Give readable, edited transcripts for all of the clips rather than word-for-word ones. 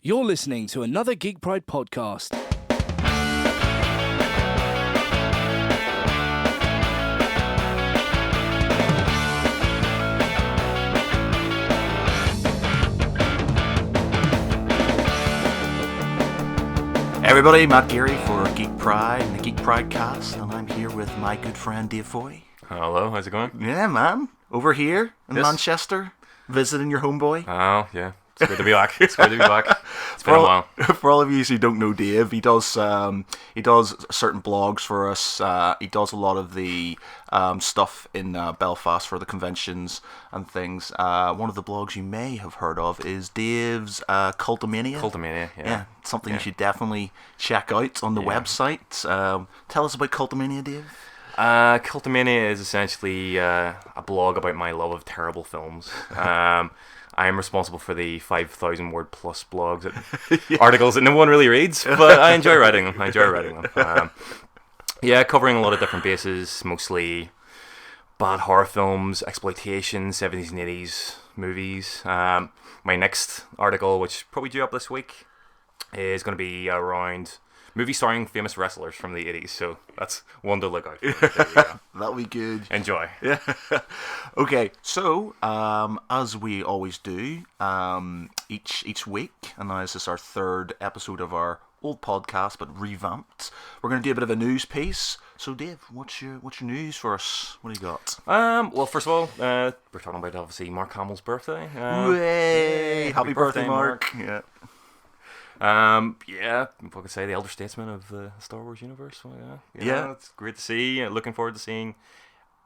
You're listening to another Geek Pride podcast. Hey everybody, Matt Geary for Geek Pride and the Geek Pride cast, and I'm here with my good friend Dave Foy. Hello, how's it going? Yeah, man. Over here in Manchester, visiting your homeboy. Oh, yeah. It's good to be back. It's been a while. For all of you who don't know Dave, he does certain blogs for us. He does a lot of the stuff in Belfast for the conventions and things. One of the blogs you may have heard of is Dave's Cultomania. Cultomania, yeah. Yeah, something you should definitely check out on the website. Tell us about Cultomania, Dave. Cultomania is essentially a blog about my love of terrible films. I am responsible for the 5,000 word plus blogs, articles that no one really reads, but I enjoy writing them. Covering a lot of different bases, mostly bad horror films, exploitation, 70s and 80s movies. My next article, which is probably due up this week, is going to be around movies starring famous wrestlers from the 80s, so that's one to look out for. That'll be good. Enjoy. Yeah. Okay, so as we always do, each week, and now this is our third episode of our old podcast but revamped, we're going to do a bit of a news piece. So Dave, what's your news for us? What do you got? Well, first of all, we're talking about obviously Mark Hamill's birthday. Hooray! Happy birthday, Mark. Yeah. What can I say? The elder statesman of the Star Wars universe. Well, yeah, it's great to see. Looking forward to seeing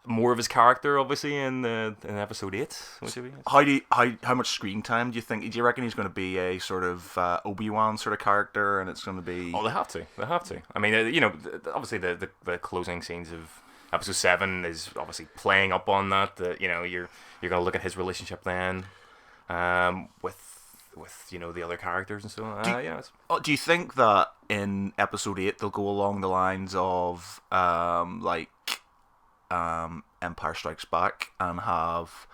more of his character, obviously, in episode 8. How much screen time do you think? Do you reckon he's going to be a sort of Obi-Wan sort of character, and it's going to be? Oh, they have to. I mean, obviously the closing scenes of episode 7 is obviously playing up on that. That you're going to look at his relationship then, with the other characters and so on. Do you think that in episode 8 they'll go along the lines of Empire Strikes Back and have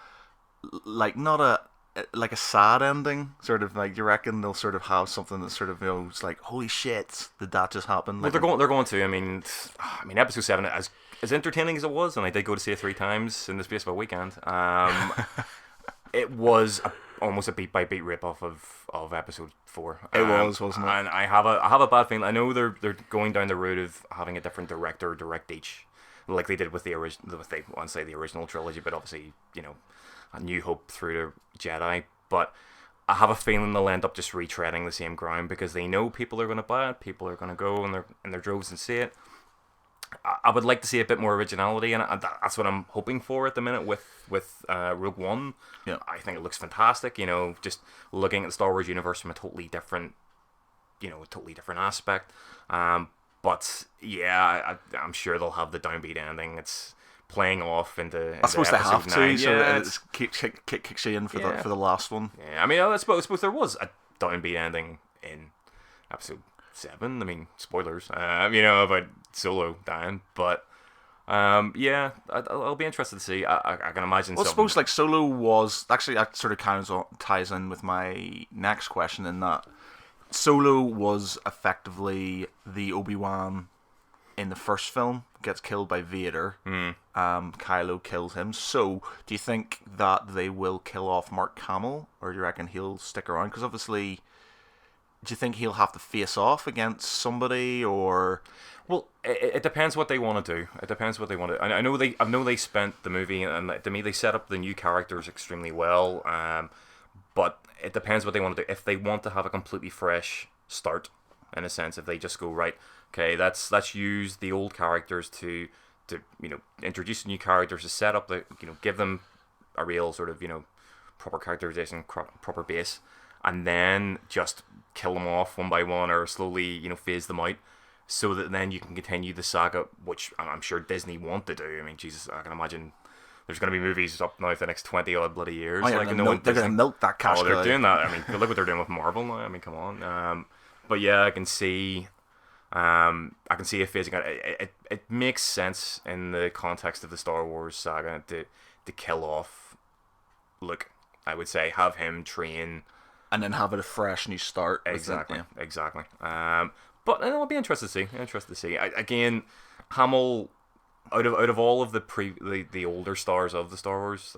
not a sad ending, sort of like, you reckon they'll sort of have something that's sort of it's like, holy shit, did that just happen? Well, they're going to. I mean, episode 7, as entertaining as it was, and I did go to see it 3 times in the space of a weekend. It was almost a beat by beat rip off of episode 4. It wasn't it? And I have a bad feeling. I know they're going down the route of having a different director direct each, like they did with the original trilogy, but obviously A New Hope through to Jedi. But I have a feeling they'll end up just retreading the same ground because they know people are going to buy it, people are going to go in their droves and see it. I would like to see a bit more originality, and that's what I'm hoping for at the minute with Rogue One. Yeah. I think it looks fantastic. Just looking at the Star Wars universe from a totally different aspect. But yeah, I'm sure they'll have the downbeat ending. It's playing off into I suppose they have 9. to, so it kicks you in for the last one. Yeah, I mean, I suppose there was a downbeat ending in episode 7. I mean, spoilers, about Solo dying, but I'll be interested to see. I can imagine. Well, I suppose like Solo was actually, that sort of kind of ties in with my next question, in that Solo was effectively the Obi-Wan in the first film, gets killed by Vader. Kylo kills him. So, do you think that they will kill off Mark Hamill, or do you reckon he'll stick around? Because obviously, do you think he'll have to face off against somebody, or? Well, it depends what they want to do. It depends what they want to. I know they spent the movie, and to me they set up the new characters extremely well. But it depends what they want to do. If they want to have a completely fresh start, in a sense, if they just go, right, okay, let's use the old characters to introduce new characters, to set up give them a real sort of proper characterization, proper base, and then just kill them off one by one, or slowly phase them out, so that then you can continue the saga, which I'm sure Disney want to do. I mean, Jesus, I can imagine there's going to be movies up now for the next 20 odd bloody years. Oh, yeah, they're going to milk that cash. Oh, they're doing that. I mean, look what they're doing with Marvel now. I mean, come on. But yeah, I can see it phasing out. It makes sense in the context of the Star Wars saga to kill off Luke. I would say have him train and then have it a fresh new start. Exactly. But I'll be interested to see. Again, Hamill, out of all of the older stars of the Star Wars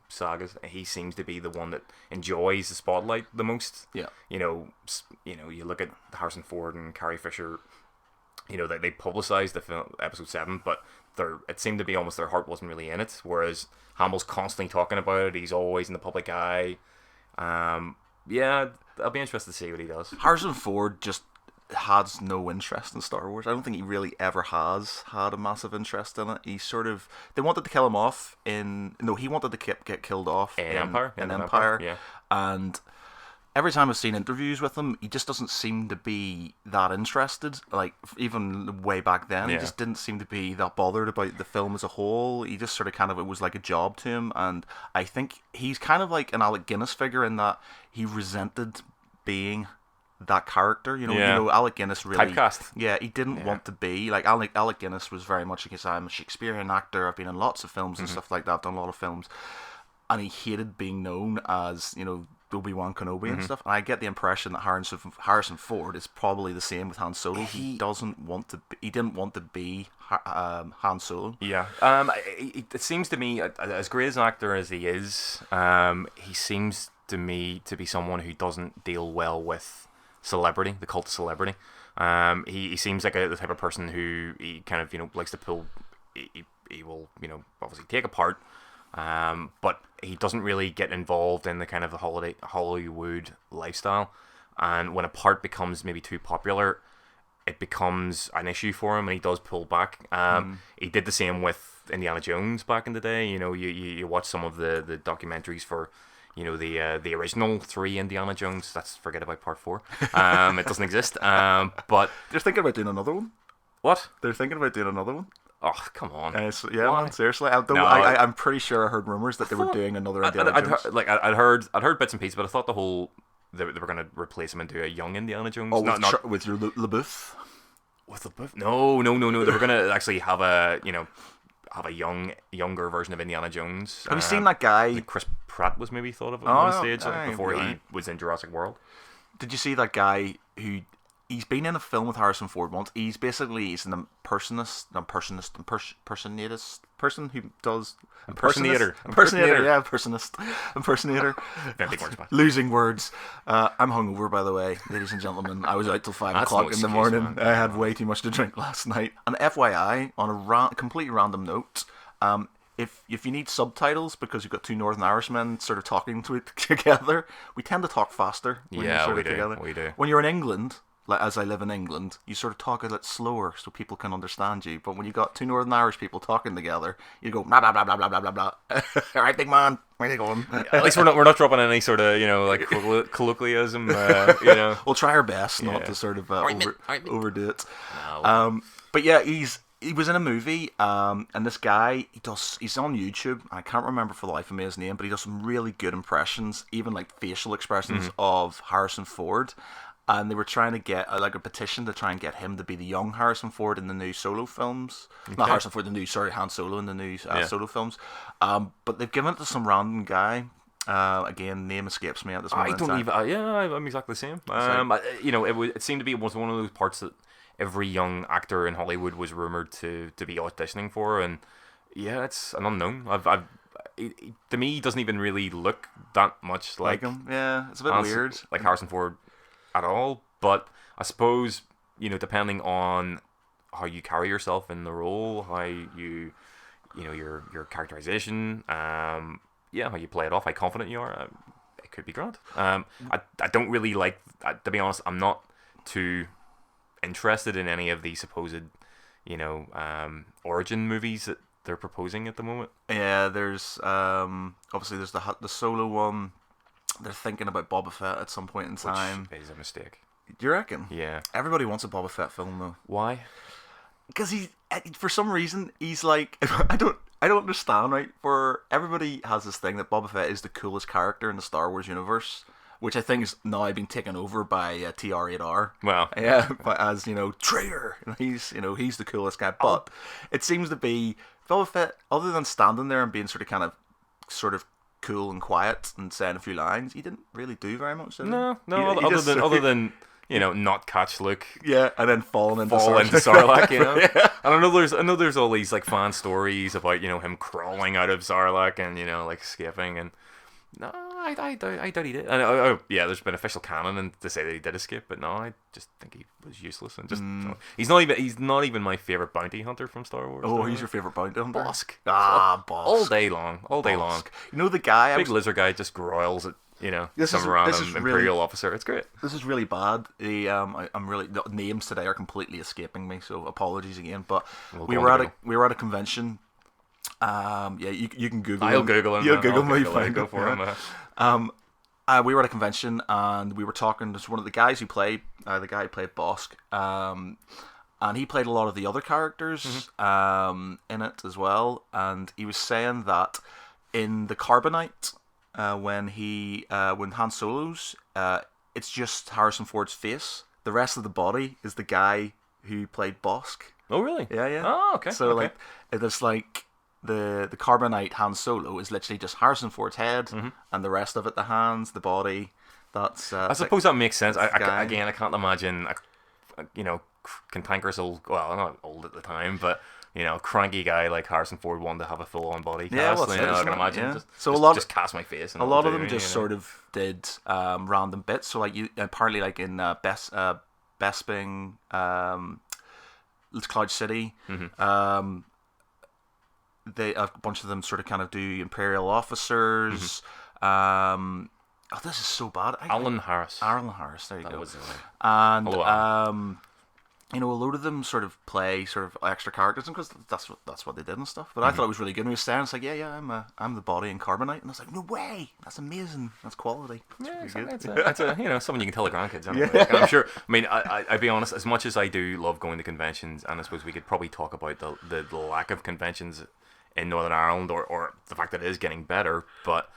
sagas, he seems to be the one that enjoys the spotlight the most. Yeah. You look at Harrison Ford and Carrie Fisher. They publicized the film Episode 7, but it seemed to be almost their heart wasn't really in it. Whereas Hamill's constantly talking about it. He's always in the public eye. I'll be interested to see what he does. Harrison Ford just has no interest in Star Wars. I don't think he really ever has had a massive interest in it. They wanted to kill him off he wanted to get killed off in Empire. In Empire. Yeah. And every time I've seen interviews with him, he just doesn't seem to be that interested. Like, even way back then, he just didn't seem to be that bothered about the film as a whole. He just it was like a job to him. And I think he's kind of like an Alec Guinness figure in that he resented being that character. Alec Guinness really... Typecast. Yeah, he didn't want to be... Like, Alec Guinness was very much like, I'm a Shakespearean actor, I've been in lots of films and stuff like that, I've done a lot of films. And he hated being known as, Obi-Wan Kenobi and stuff, and I get the impression that Harrison Ford is probably the same with Han Solo. He didn't want to be Han Solo. Yeah. It seems to me, as great as an actor as he is, he seems to me to be someone who doesn't deal well with celebrity, the cult of celebrity. He seems like the type of person who he kind of likes to pull. He will obviously take a part. But he doesn't really get involved in the kind of the Hollywood lifestyle, and when a part becomes maybe too popular, it becomes an issue for him, and he does pull back. He did the same with Indiana Jones back in the day. You watch some of the documentaries for the original 3 Indiana Jones. Forget about part 4. It doesn't exist. But they're thinking about doing another one. What? They're thinking about doing another one. Oh, come on. Man, seriously. I'm pretty sure I heard rumors that they were doing another Indiana Jones. I'd heard bits and pieces, but I thought they were going to replace him into a young Indiana Jones. Oh, with your LaBeouf? With LaBeouf? No. They were going to actually have a younger version of Indiana Jones. Have you seen that guy? Chris Pratt was maybe thought of at one stage before he was in Jurassic World. Did you see that guy who... He's been in a film with Harrison Ford once. He's an impersonator impersonator. Losing words. I'm hungover, by the way, ladies and gentlemen. I was out till 5 o'clock in the morning. Man. I had way too much to drink last night. And FYI, on a completely random note, if you need subtitles because you've got 2 Northern Irishmen sort of talking together, we tend to talk faster when you're sort of together. We do. When you're in England, as I live in England, you sort of talk a little slower so people can understand you. But when you got 2 Northern Irish people talking together, you go blah blah blah blah blah blah blah blah. All right, big man, where are you going? At least we're not dropping any sort of colloquialism. We'll try our best not to sort of overdo it. No. But yeah, he was in a movie, and this guy he's on YouTube. I can't remember for the life of me his name, but he does some really good impressions, even like facial expressions of Harrison Ford. And they were trying to get a petition to try and get him to be the young Harrison Ford in the new Solo films. Okay. Not Harrison Ford, Han Solo in the new Solo films. But they've given it to some random guy. Again, name escapes me at this moment. I'm exactly the same. It seemed to be one of those parts that every young actor in Hollywood was rumored to be auditioning for, and it's an unknown. To me, he doesn't even really look that much like him. Yeah, it's a bit weird. Like Harrison Ford at all, but I suppose depending on how you carry yourself in the role, how your characterization, how you play it off, how confident you are, it could be grand. I don't really like, to be honest, I'm not too interested in any of the supposed origin movies that they're proposing at the moment. Yeah, there's obviously there's the Solo one. They're thinking about Boba Fett at some point in time. Which is a mistake. Do you reckon? Yeah. Everybody wants a Boba Fett film though. Why? Because for some reason he's like I don't understand, right? For everybody has this thing that Boba Fett is the coolest character in the Star Wars universe, which I think is now being taken over by TR-8R. Well, yeah, but as traitor, he's the coolest guy. But it seems to be Boba Fett, other than standing there and being sort of cool and quiet and saying a few lines. He didn't really do very much, did he? No, He other than not catch Luke. Yeah, and then fall into Sarlacc, Yeah. And I know there's all these like fan stories about him crawling out of Sarlacc and like escaping, and no, I doubt he did. And there's been official canon to say that he did escape, but no, I just think he was useless and just he's not even my favorite bounty hunter from Star Wars. Oh, he's your favorite bounty hunter? Bosk. Bosk. All day long. You know the guy? Big lizard guy just groils at some random Imperial officer. It's great. This is really bad. I'm really the names today are completely escaping me, so apologies again. But we were at a convention. You can Google. I'll Google him. You'll Google me. Go for him. We were at a convention and we were talking to one of the guys who played the guy who played Bosk. And he played a lot of the other characters in it as well. And he was saying that in the Carbonite, when Han Solo's, it's just Harrison Ford's face. The rest of the body is the guy who played Bosk. Oh, really? Yeah. Oh, okay. So okay. It's like the Carbonite Han Solo is literally just Harrison Ford's head, and the rest of it, the hands, the body. That's. I suppose that makes sense. I can't imagine a cantankerous old. Well, not old at the time, but. Cranky guy like Harrison Ford wanted to have a full-on body cast. I can imagine. Yeah. So just cast my face. And a lot of them just sort of did random bits. So like apparently like in Bespin, Cloud City, they a bunch of them sort of kind of do Imperial officers. This is so bad. Alan Harris. There you go. Was and hello, a load of them sort of play sort of extra characters, because that's what they did and stuff. But I thought it was really good. And he was saying, it's like, I'm the body in Carbonite, and I was like, no way, that's amazing, that's quality. Yeah, exactly. It's someone you can tell the grandkids. Anyway. Yeah. I'm sure. I mean, I'd be honest. As much as I do love going to conventions, and I suppose we could probably talk about the lack of conventions in Northern Ireland, or the fact that it is getting better, but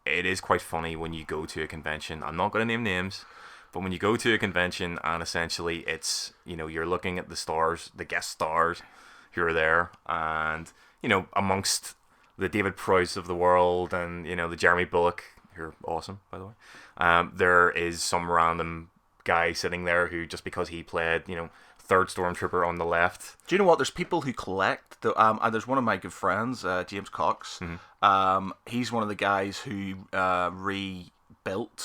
it is quite funny when you go to a convention. I'm not going to name names. But when you go to a convention and essentially it's, you're looking at the guest stars who are there, and, amongst the David Prowse of the world and, the Jeremy Bulloch, who are awesome, by the way, there is some random guy sitting there who, just because he played, third Stormtrooper on the left. Do you know what? There's people who collect. There's one of my good friends, James Cox. He's one of the guys who rebuilt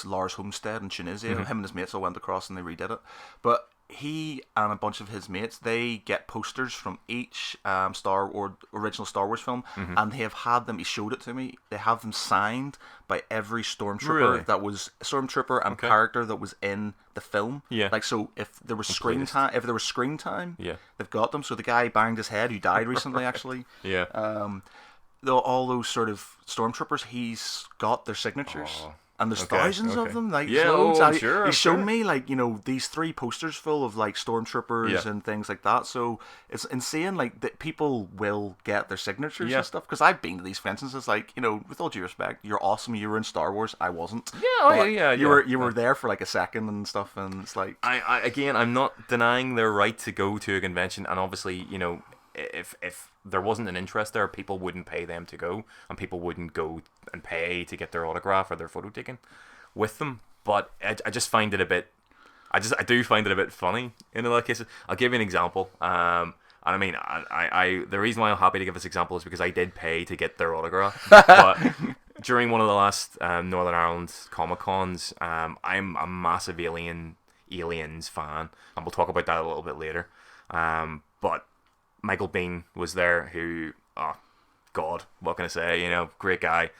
Lars Homestead in Tunisia. Him and his mates all went across and they redid it. But he and a bunch of his mates, they get posters from each original Star Wars film, and they have had them. He showed it to me. They have them signed by every Stormtrooper that was Stormtrooper and character that was in the film. Yeah. Like, so if there was screen time, they've got them. So the guy banged his head, who died recently, actually. Yeah. All those sort of Stormtroopers, he's got their signatures. Oh. And there's thousands of them, like loads. I'm sure. He's shown me these 3 posters full of like Stormtroopers and things like that. So it's insane, like that people will get their signatures and stuff. Because I've been to these conventions. It's like, with all due respect, you're awesome. You were in Star Wars. I wasn't. Yeah. You were there for like a second and stuff, and it's like I'm not denying their right to go to a convention, and obviously, if there wasn't an interest there, people wouldn't pay them to go, and people wouldn't go and pay to get their autograph or their photo taken with them. But I just find it a bit, I do find it a bit funny in a lot of cases. I'll give you an example. And I mean, the reason why I'm happy to give this example is because I did pay to get their autograph. But during one of the last Northern Ireland Comic Cons, I'm a massive Aliens fan, and we'll talk about that a little bit later. But Michael Biehn was there, who, oh God, what can I say? Great guy.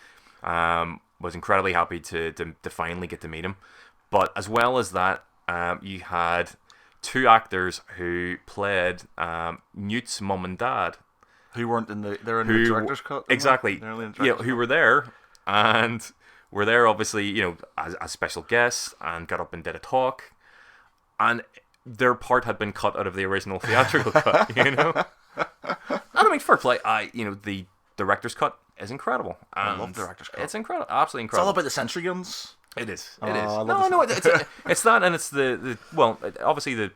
Was incredibly happy to finally get to meet him. But as well as that, you had 2 actors who played Newt's mum and dad, who weren't in the director's cut. Exactly. Who were there and were there obviously, as special guests, and got up and did a talk, and their part had been cut out of the original theatrical cut, And I mean, fair play. The director's cut is incredible. I love the director's cut. It's incredible, absolutely incredible. It's all about the sentry guns. It is. It's that, and it's obviously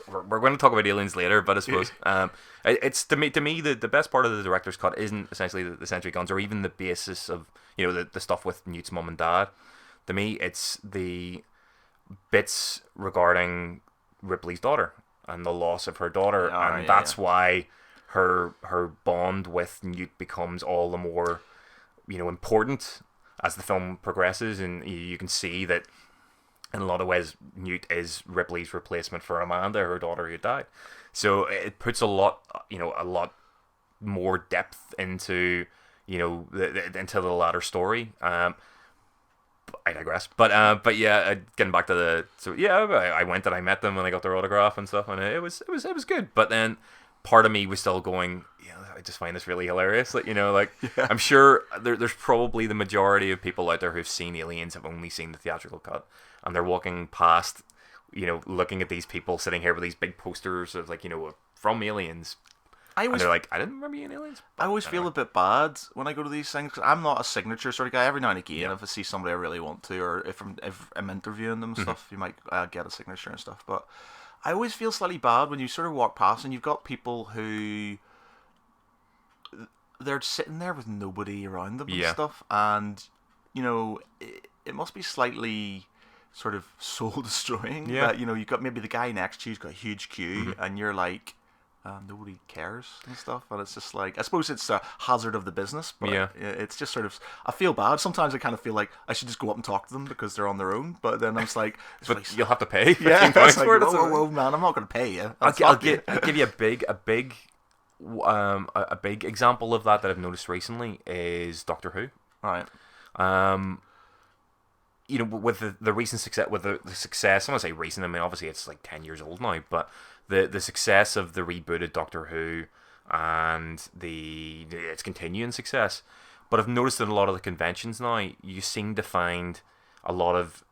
we're going to talk about Aliens later, but I suppose it's to me the best part of the director's cut isn't essentially the sentry guns, or even the basis of the stuff with Newt's mum and dad. To me, it's the bits regarding Ripley's daughter and the loss of her daughter, and that's why her bond with Newt becomes all the more, important as the film progresses, and you can see that in a lot of ways Newt is Ripley's replacement for Amanda, her daughter who died. So it puts a lot more depth into into the latter story. I digress, but yeah, getting back to I went and I met them and I got their autograph and stuff, and it was good. But then part of me was still going, I just find this really hilarious. I'm sure there's probably the majority of people out there who've seen Aliens have only seen the theatrical cut, and they're walking past, looking at these people sitting here with these big posters of from Aliens. And they're like, I didn't remember you in Aliens. I always feel a bit bad when I go to these things, because I'm not a signature sort of guy. Every now and again, if I see somebody I really want to, or if I'm interviewing them and stuff, you might get a signature and stuff. But I always feel slightly bad when you sort of walk past and you've got people who they're sitting there with nobody around them and stuff, and it must be slightly sort of soul destroying that you've got maybe the guy next to you's got a huge queue and you're like, nobody cares and stuff, and it's just like, I suppose it's a hazard of the business, but it's just sort of, I feel bad sometimes. I kind of feel like I should just go up and talk to them because they're on their own, but then I'm just like, but you'll have to pay. Yeah, it's like, whoa, man, I'm not going to pay you. I'll give you a big example of that I've noticed recently is Doctor Who. Right. With the recent success, the success, I'm gonna say recent. I mean, obviously it's like 10 years old now, but the success of the rebooted Doctor Who and its continuing success. But I've noticed that a lot of the conventions now, you seem to find a lot of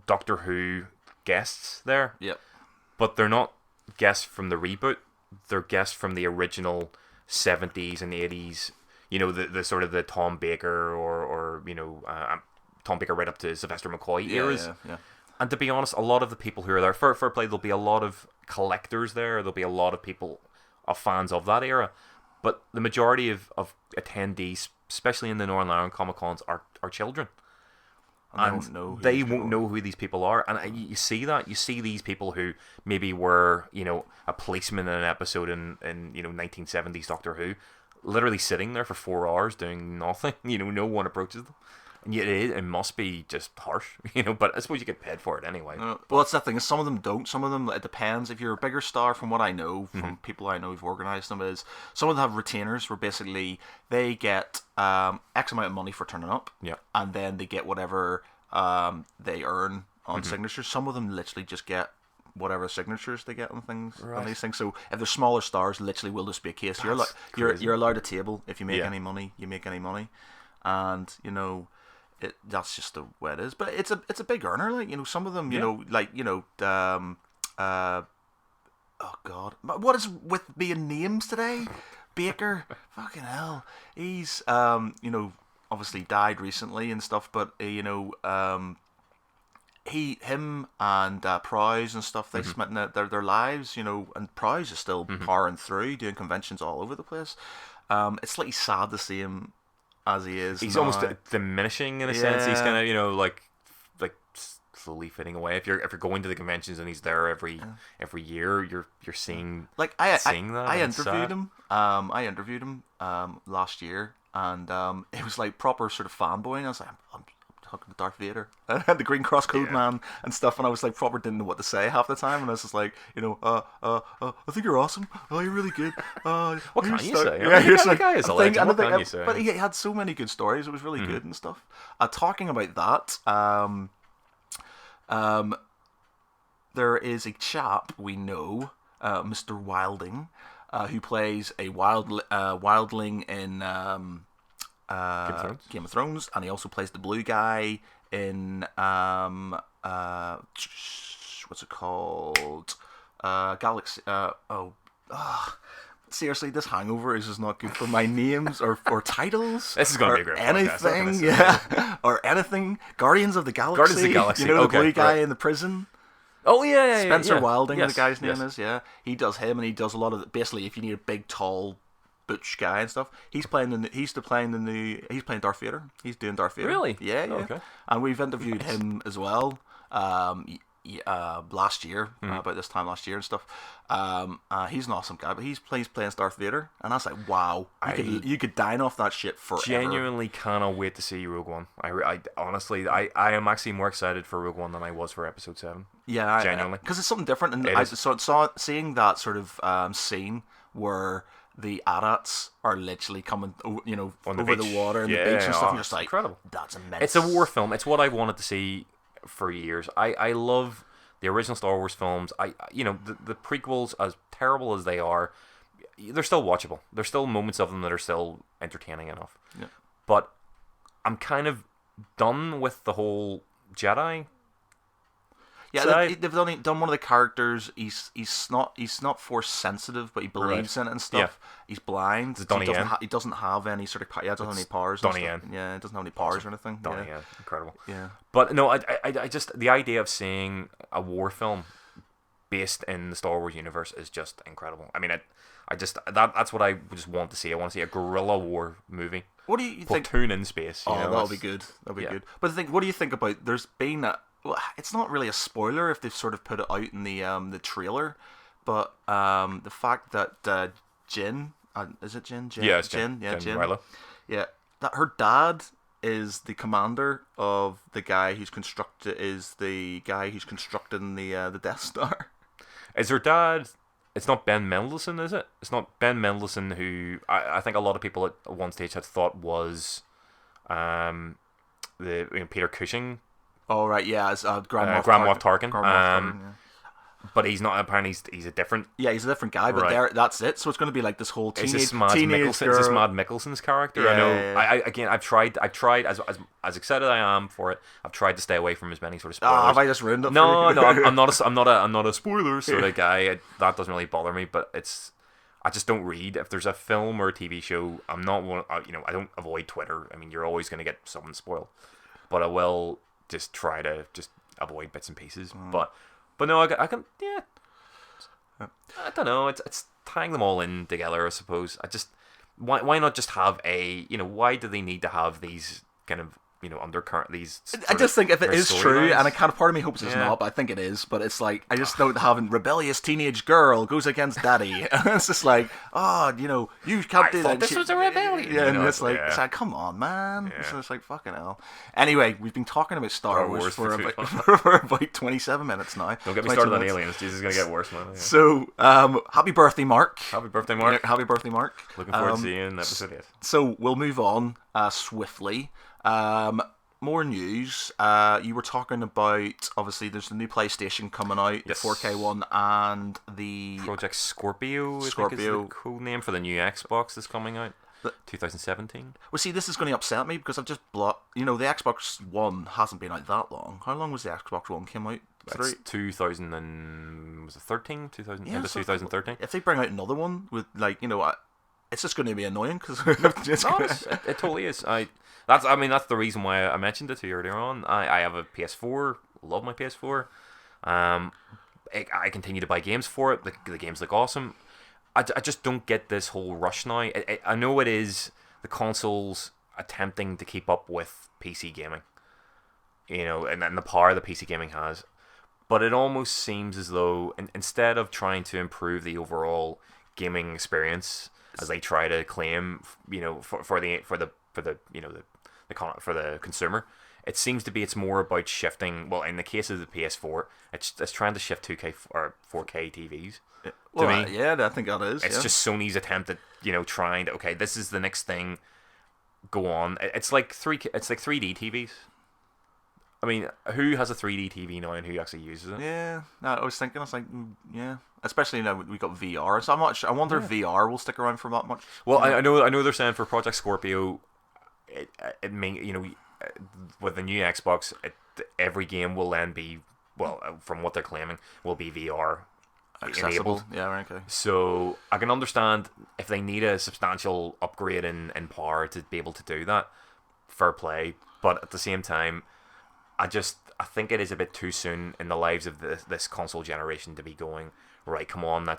Doctor Who guests there. Yep. But they're not guests from the reboot. They're guests from the original 70s and 80s. The sort of the Tom Baker or Tom Baker right up to Sylvester McCoy eras. Yeah. And to be honest, a lot of the people who are there, for play, there'll be a lot of collectors there. There'll be a lot of people, fans of that era. But the majority of attendees, especially in the Northern Ireland Comic Cons, are children. And they won't know who these people are. And you see that. You see these people who maybe were, a policeman in an episode in 1970s Doctor Who, literally sitting there for 4 hours doing nothing. No one approaches them. And yet it must be just harsh, but I suppose you get paid for it anyway. Well, that's the thing. Some of them don't. Some of them, it depends. If you're a bigger star, from what I know, from people I know who've organised them, is some of them have retainers where basically they get X amount of money for turning up, and then they get whatever they earn on signatures. Some of them literally just get whatever signatures they get on things, on these things. So if they're smaller stars, literally will just be a case. You're allowed a table. If you make any money, you make any money, and that's just the way it is. But it's a big earner. Some of them, oh God, what is with being names today? Baker, fucking hell. He's obviously died recently and stuff, but him and Prowse and stuff, they spent their lives, and Prowse is still powering through, doing conventions all over the place. It's slightly sad to see him as he is. He's now. Almost diminishing in a sense. He's kind of like slowly fading away. If you're going to the conventions and he's there every year, you're seeing seeing that. I interviewed him. I interviewed him last year, and it was like proper sort of fanboying. I was like, I'm talking to Darth Vader, the Green Cross Code man and stuff, and I was like proper didn't know what to say half the time, and I was just like, I think you're awesome. Oh, you're really good. What can you say? Yeah, the guy is a legend. What can you say? But he had so many good stories. It was really good and stuff. Talking about that, there is a chap we know, Mr. Wilding, who plays a wildling in Game of Thrones, and he also plays the blue guy in what's it called? Galaxy. Seriously, this hangover is just not good for my names or titles. This is going to be a great anything, or anything. Guardians of the Galaxy. Guardians of the Galaxy. The blue guy in the prison. Oh yeah, Spencer Wilding, the guy's name is. Yeah, he does him, and he does a lot of. Basically, if you need a big, tall butch guy and stuff. He's playing he's playing Darth Vader. He's doing Darth Vader. Really? Yeah, yeah. Oh, okay. And we've interviewed him as well. Last year, about this time last year and stuff. He's an awesome guy, but he's playing Darth Vader, and I was like, wow, you could dine off that shit forever. Genuinely cannot wait to see Rogue One. I honestly, I am actually more excited for Rogue One than I was for Episode 7. Yeah, genuinely, because it's something different, and I saw seeing that sort of scene where the AT-ATs are literally coming, over the water and the beach and stuff. And you're just like, incredible. That's immense. It's a war film. It's what I wanted to see for years. I love the original Star Wars films. The prequels, as terrible as they are, they're still watchable. There's still moments of them that are still entertaining enough. Yeah. But I'm kind of done with the whole Jedi. Yeah, they've done one of the characters. He's not force sensitive, but he believes in it and stuff. Yeah. He's blind. He doesn't have any sort of doesn't have any powers. Donnie Yen. Yeah, he doesn't have any powers or anything. Donnie Yen, incredible. Yeah, but no, I just the idea of seeing a war film based in the Star Wars universe is just incredible. I mean, that's what I just want to see. I want to see a guerrilla war movie. What do you think? Platoon in space. That'll be good. That'll be good. But what do you think about? There's been well, it's not really a spoiler if they've sort of put it out in the trailer, but the fact that Jin, is it Jin? Yeah, it's Jin. Yeah, Jin. Rilo. Yeah, that her dad is the commander of the guy who's constructing the Death Star. Is her dad? It's not Ben Mendelsohn, is it? It's not Ben Mendelsohn, who I think a lot of people at one stage had thought was Peter Cushing. Oh right, yeah, it's Grand Moff Tarkin. Yeah. But he's not. Apparently, he's a different. Yeah, he's a different guy. But that's it. So it's going to be like this whole teenage girl. Is this Mad Mikkelsen's character? Yeah, I know. Yeah. I've tried as excited I am for it. I've tried to stay away from as many sort of spoilers. Have I just ruined it? No, I'm not a spoiler sort of guy. That doesn't really bother me. But I just don't read. If there's a film or a TV show, I'm not one. I don't avoid Twitter. I mean, you're always going to get something spoiled. But I will just try to just avoid bits and pieces. But no, I can, yeah. I don't know. It's tying them all in together, I suppose. Why not just have why do they need to have these kind of undercurrent these? I just think if it is true, and part of me hopes it's Yeah. not, but I think it is. But it's like I just don't having rebellious teenage girl goes against daddy. It's just like, you can't do that. This was a rebellion. Yeah, and it's like, come on, man. Yeah. So it's like fucking hell. Anyway, we've been talking about Star Wars for about 27 minutes now. Don't get me started on aliens. Jesus is gonna get worse, man. Yeah. So, happy birthday, Mark. Happy birthday, Mark. Happy birthday, Mark. Looking forward to seeing you in episode 8. So we'll move on swiftly. More news. You were talking about, obviously, there's the new PlayStation coming out, Yes. the 4K one, and the Project Scorpio. I think is the code name for the new Xbox that's coming out. 2017. Well, see, this is going to upset me because I've just blocked. The Xbox One hasn't been out that long. How long was the Xbox One came out? That's 2013. 2013. If they bring out another one with it's just going to be annoying because it totally is. That's the reason why I mentioned it to you earlier on. I have a PS4. Love my PS4. I continue to buy games for it. The games look awesome. I just don't get this whole rush now. I know it is the consoles attempting to keep up with PC gaming, and the power that PC gaming has. But it almost seems as though instead of trying to improve the overall gaming experience, as they try to claim, for the consumer, it seems to be it's more about shifting. Well, in the case of the PS4, it's trying to shift 2K or 4K TVs. Well, yeah, I think that is. It's just Sony's attempt at trying to this is the next thing. Go on. It's like 3D TVs. I mean, who has a 3D TV now and who actually uses it? Yeah, no, I was thinking, yeah, especially now we got VR. So I wonder if VR will stick around for that much. Well, I know they're saying for Project Scorpio, with the new Xbox, every game will then be, from what they're claiming, will be VR accessible. enabled. Yeah, right, okay. So I can understand if they need a substantial upgrade in power to be able to do that. Fair play, but at the same time, I think it is a bit too soon in the lives of this console generation to be going, right, come on,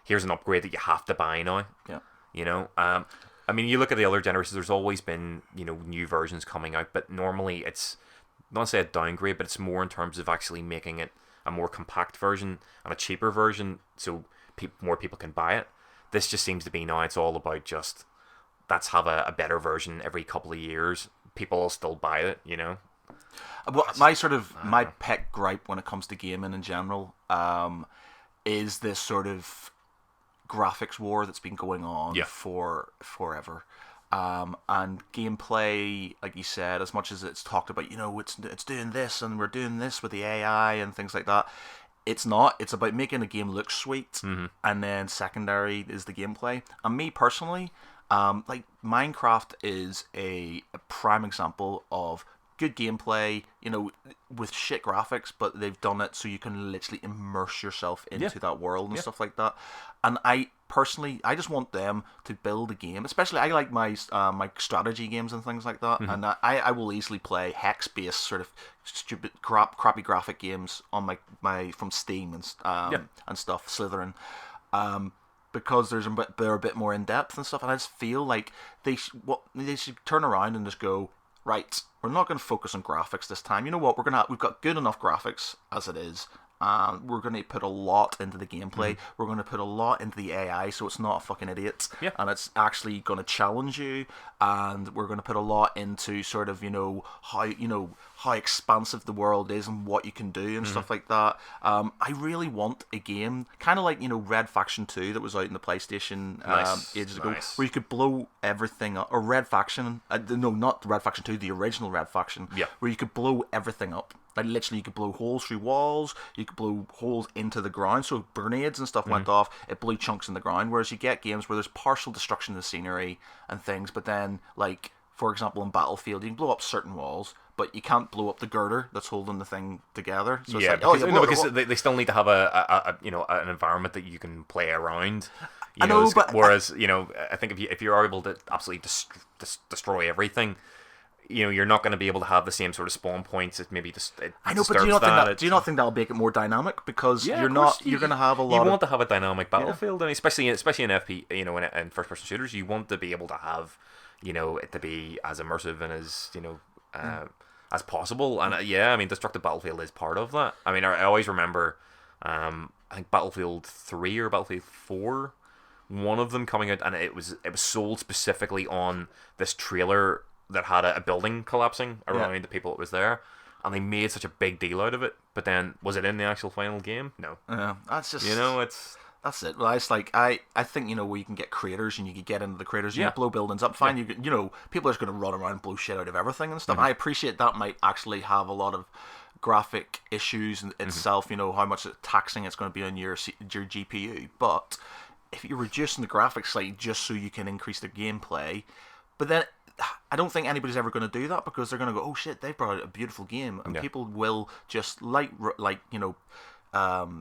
here's an upgrade that you have to buy now. Yeah. You know, I mean, you look at the other generations. There's always been new versions coming out, but normally it's not to say a downgrade, but it's more in terms of actually making it a more compact version and a cheaper version, so more people can buy it. This just seems to be now. It's all about just let's have a better version every couple of years. People will still buy it, Well, my pet gripe when it comes to gaming in general is this sort of graphics war that's been going on for forever. And gameplay, like you said, as much as it's talked about, it's doing this and we're doing this with the AI and things like that. It's not. It's about making a game look sweet, and then secondary is the gameplay. And me personally, like Minecraft is a prime example of good gameplay, with shit graphics, but they've done it so you can literally immerse yourself into that world and stuff like that. And I just want them to build a game. Especially, I like my strategy games and things like that. And I will easily play hex-based sort of stupid, crappy graphic games on my from Steam and stuff, Slytherin. Because they're a bit more in depth and stuff, and I just feel like they should turn around and just go, right, we're not going to focus on graphics this time. You know what? We've got good enough graphics as it is. We're going to put a lot into the gameplay. We're going to put a lot into the AI, so it's not a fucking idiot. Yeah. And it's actually going to challenge you. And we're going to put a lot into sort of how expansive the world is and what you can do and stuff like that. I really want a game kind of like Red Faction 2 that was out in the PlayStation ages ago, where you could blow everything up. Or Red Faction, no, not Red Faction 2, the original Red Faction, where you could blow everything up. Like literally, you could blow holes through walls. You could blow holes into the ground. So grenades and stuff went off. It blew chunks in the ground. Whereas you get games where there's partial destruction of the scenery and things, but then, like for example, in Battlefield, you can blow up certain walls, but you can't blow up the girder that's holding the thing together. So it's because they still need to have an environment that you can play around. Whereas I think if you're able to absolutely destroy everything, you're not going to be able to have the same sort of spawn points. It maybe just I know, but do you not think that'll make it more dynamic? Because you're going to have a lot. You want to have a dynamic Battlefield, and especially in FP, in first person shooters, you want to be able to have, it to be as immersive and as as possible. And I mean, Destructive Battlefield is part of that. I mean, I always remember, I think Battlefield 3 or Battlefield 4, one of them coming out, and it was sold specifically on this trailer that had a building collapsing around the people that was there, and they made such a big deal out of it. But then, was it in the actual final game? No. Yeah, that's just that's it. Well, it's like I think where you can get craters and you can get into the craters, you can blow buildings up. Fine, people are just going to run around and blow shit out of everything and stuff. And I appreciate that might actually have a lot of graphic issues in itself. How much taxing it's going to be on your GPU, but if you're reducing the graphics slightly just so you can increase the gameplay, but then I don't think anybody's ever going to do that, because they're going to go, oh shit, they've brought out a beautiful game, and people will just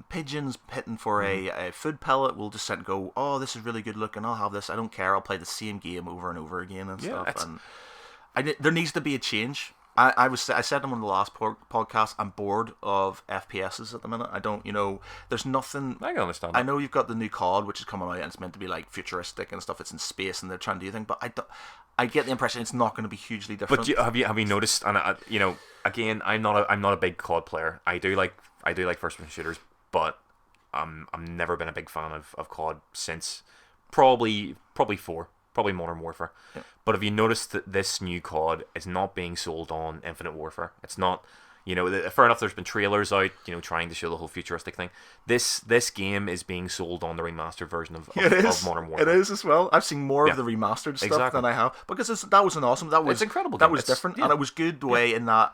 pigeons hitting for a food pellet will just sit and go, oh, this is really good looking, I'll have this, I don't care, I'll play the same game over and over again and stuff. And there needs to be a change. I said them on the last podcast, I'm bored of FPSs at the minute. I don't, there's nothing. I can understand that. I know you've got the new COD, which is coming out, and it's meant to be like futuristic and stuff. It's in space, and they're trying to do things, but I get the impression it's not going to be hugely different. But have you noticed? And again, I'm not a big COD player. I do like first person shooters, but I'm never been a big fan of COD since probably 4. Probably Modern Warfare. Yeah. But have you noticed that this new COD is not being sold on Infinite Warfare? It's not, fair enough, there's been trailers out, trying to show the whole futuristic thing. This game is being sold on the remastered version of Modern Warfare. It is as well. I've seen more of the remastered stuff than I have. Because that was an awesome, it's incredible game. That was different, and it was good the way in that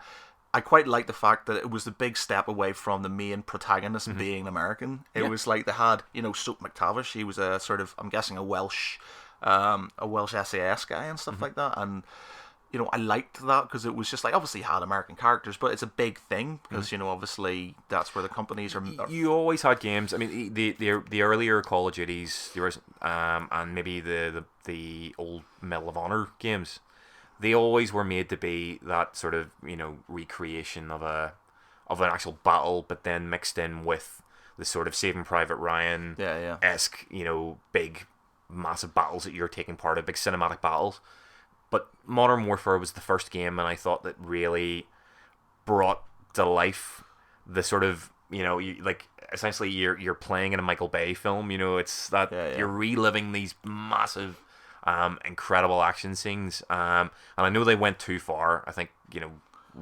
I quite like the fact that it was the big step away from the main protagonist being American. It was like they had, Soap McTavish, he was a sort of, I'm guessing, a Welsh SAS guy and stuff like that, and I liked that because it was just like, obviously had American characters, but it's a big thing because obviously that's where the companies are. You always had games. I mean, the earlier Call of Duties, and maybe the old Medal of Honor games, they always were made to be that sort of recreation of an actual battle, but then mixed in with the sort of Saving Private Ryan esque big massive battles that you're taking part in, big cinematic battles. But Modern Warfare was the first game, and I thought that really brought to life the sort of, like essentially you're playing in a Michael Bay film. It's that you're reliving these massive, incredible action scenes. And I know they went too far. I think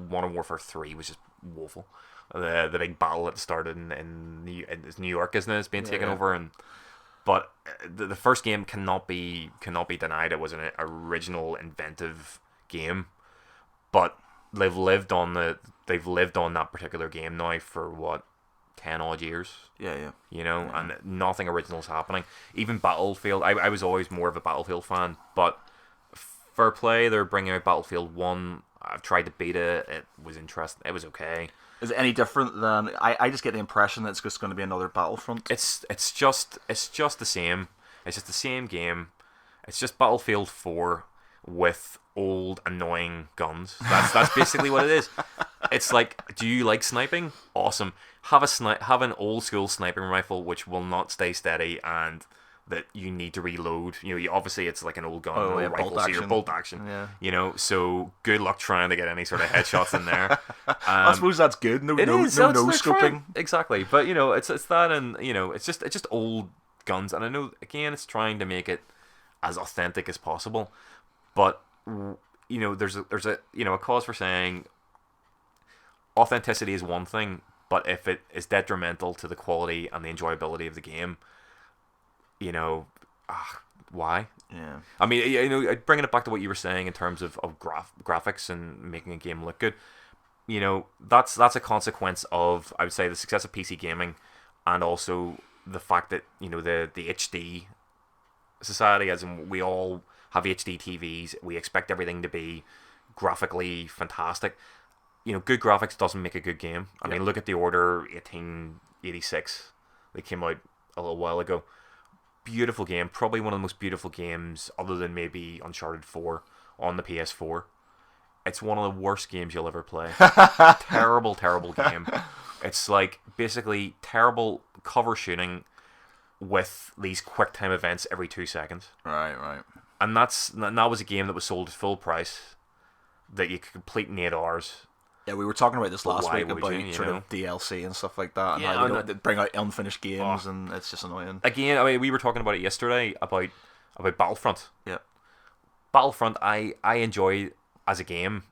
Modern Warfare 3 was just woeful. The big battle that started in New York, isn't it? It's being taken over, but the first game cannot be denied. It was an original, inventive game, but they've lived on that particular game now for what, 10 odd years. And nothing original's happening. Even Battlefield, I was always more of a Battlefield fan, but fair play, they're bringing out Battlefield 1. I've tried to beat it. It was interesting. It was okay. Is it any different than... I just get the impression that it's just going to be another Battlefront. It's just the same. It's just the same game. It's just Battlefield 4 with old, annoying guns. That's basically what it is. It's like, do you like sniping? Awesome. Have an old school sniping rifle which will not stay steady and that you need to reload. Obviously it's like an old gun, rifle, so you're bolt action. So good luck trying to get any sort of headshots in there. I suppose that's good. No scoping. Exactly, but it's that, and it's just old guns, and I know again it's trying to make it as authentic as possible, but there's a cause for saying authenticity is one thing, but if it is detrimental to the quality and the enjoyability of the game, why? Yeah. I mean, bringing it back to what you were saying in terms of graphics and making a game look good, that's a consequence of, I would say, the success of PC gaming, and also the fact that the HD society, as in we all have HD TVs, we expect everything to be graphically fantastic. Good graphics doesn't make a good game. I mean, look at The Order 1886. They came out a little while ago. Beautiful game, probably one of the most beautiful games other than maybe Uncharted 4 on the PS4. It's one of the worst games you'll ever play. Terrible game. It's like basically terrible cover shooting with these quick time events every 2 seconds. Right. And that was a game that was sold at full price that you could complete in 8 hours. Yeah, we were talking about this last week about sort of DLC and stuff like that, and how they bring out unfinished games, and it's just annoying. Again, I mean, we were talking about it yesterday about Battlefront. Yeah, Battlefront, I enjoy as a game,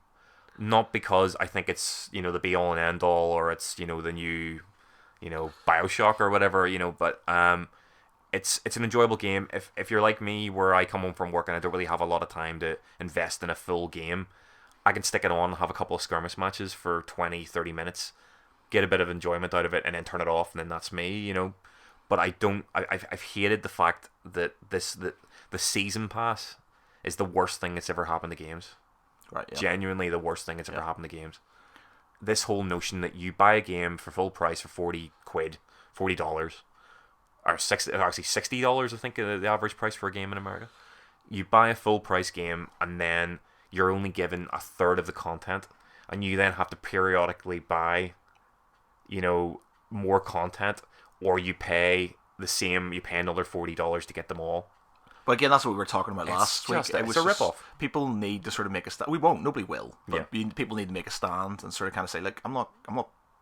not because I think it's the be all and end all, or it's the new BioShock or whatever, but it's an enjoyable game. If you're like me, where I come home from work and I don't really have a lot of time to invest in a full game, I can stick it on, have a couple of skirmish matches for 20-30 minutes, get a bit of enjoyment out of it, and then turn it off, and then that's me, But I've hated the fact that the season pass is the worst thing that's ever happened to games. Right. Yeah. Genuinely the worst thing that's ever happened to games. This whole notion that you buy a game for full price for $40, or $60, I think the average price for a game in America. You buy a full price game, and then you're only given a third of the content, and you then have to periodically buy, more content, or you pay another $40 to get them all. But again, that's what we were talking about last week. It's a rip-off. People need to sort of make a stand. We won't. Nobody will. But people need to make a stand and sort of kind of say, like, I'm not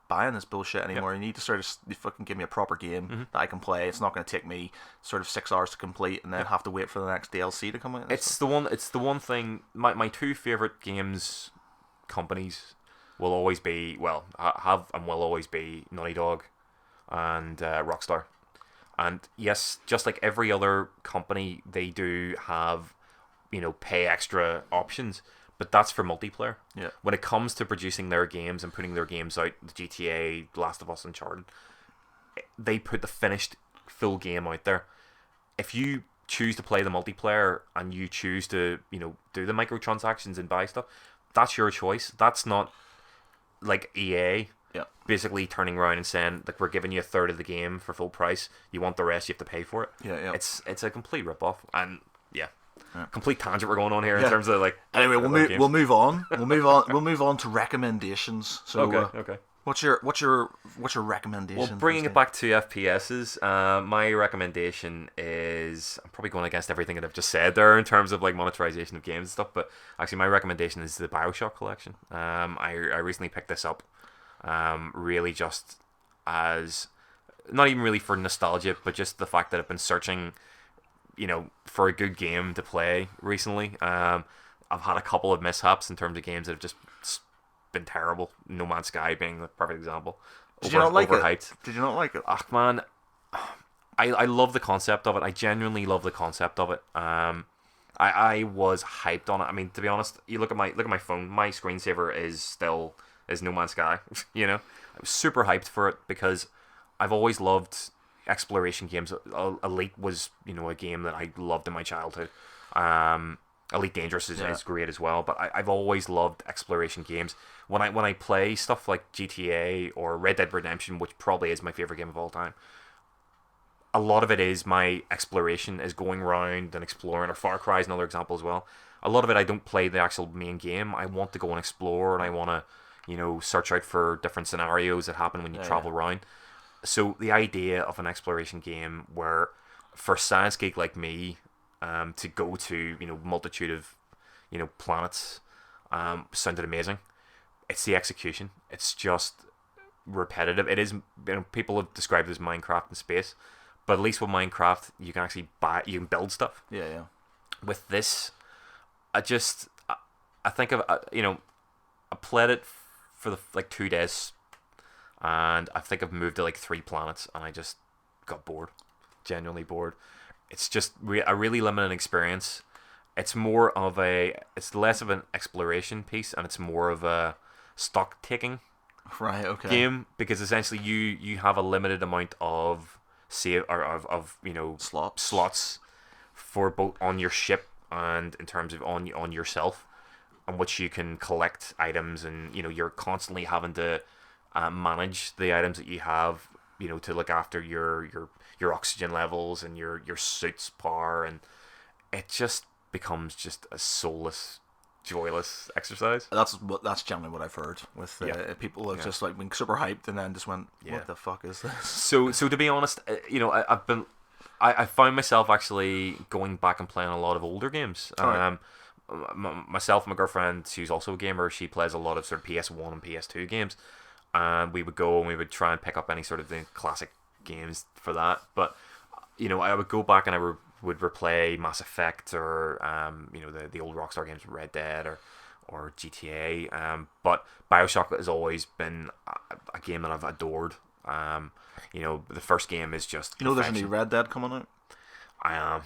buying this bullshit anymore. You need to sort of fucking give me a proper game that I can play. It's not going to take me sort of 6 hours to complete and then have to wait for the next DLC to come out. It's the one thing. My two favorite games companies will always be, will always be Naughty Dog and Rockstar. And yes, just like every other company, they do have pay extra options. But that's for multiplayer. Yeah. When it comes to producing their games and putting their games out, the GTA, Last of Us, Uncharted, they put the finished full game out there. If you choose to play the multiplayer and you choose to, do the microtransactions and buy stuff, that's your choice. That's not like EA basically turning around and saying, like, we're giving you a third of the game for full price. You want the rest, you have to pay for it. Yeah. It's a complete rip-off. And complete tangent we're going on here in terms of like. Anyway, we'll move on. We'll move on to recommendations. So, okay. What's your recommendation? Well, bringing it back to FPSs, my recommendation is, I'm probably going against everything that I've just said there in terms of like monetization of games and stuff, but actually my recommendation is the BioShock collection. I recently picked this up, really just as, not even really for nostalgia, but just the fact that I've been searching, for a good game to play recently. I've had a couple of mishaps in terms of games that have just been terrible. No Man's Sky being the perfect example. Did you not like overhyped. it? Did you not like it? Ach man, I love the concept of it. I genuinely love the concept of it. I was hyped on it. I mean, to be honest, you look at my phone. My screensaver is No Man's Sky. I was super hyped for it because I've always loved exploration games. Elite was a game that I loved in my childhood. Elite Dangerous is great as well, but I've always loved exploration games. When I play stuff like GTA or Red Dead Redemption, which probably is my favorite game of all time, a lot of it is my exploration, is going around and exploring, or Far Cry is another example as well. A lot of it I don't play the actual main game. I want to go and explore, and I want to search out for different scenarios that happen when you travel around. So the idea of an exploration game where, for science geek like me, to go to multitude of planets sounded amazing. It's the execution. It's just repetitive. It is, people have described it as Minecraft in space, but at least with Minecraft you can actually you can build stuff. Yeah. With this, I think of I played it for like 2 days, and I think I've moved to like 3 planets, and I just got bored, genuinely bored. It's just a really limited experience. It's less of an exploration piece, and it's more of a stock taking game, because essentially you have a limited amount of slots for both on your ship and in terms of on yourself, on which you can collect items, and you're constantly having to manage the items that you have, to look after your oxygen levels and your suit's power, and it just becomes just a soulless, joyless exercise. That's generally what I've heard with people have just like been super hyped and then just went, what the fuck is this? So to be honest, I found myself actually going back and playing a lot of older games. Myself and my girlfriend, she's also a gamer, she plays a lot of sort of PS1 and PS2 games, and we would go and we would try and pick up any sort of the classic games for that. But I would go back and I would replay Mass Effect, or the old Rockstar games, Red Dead or GTA. But BioShock has always been a game that I've adored. The first game is just there's a new Red Dead coming out. I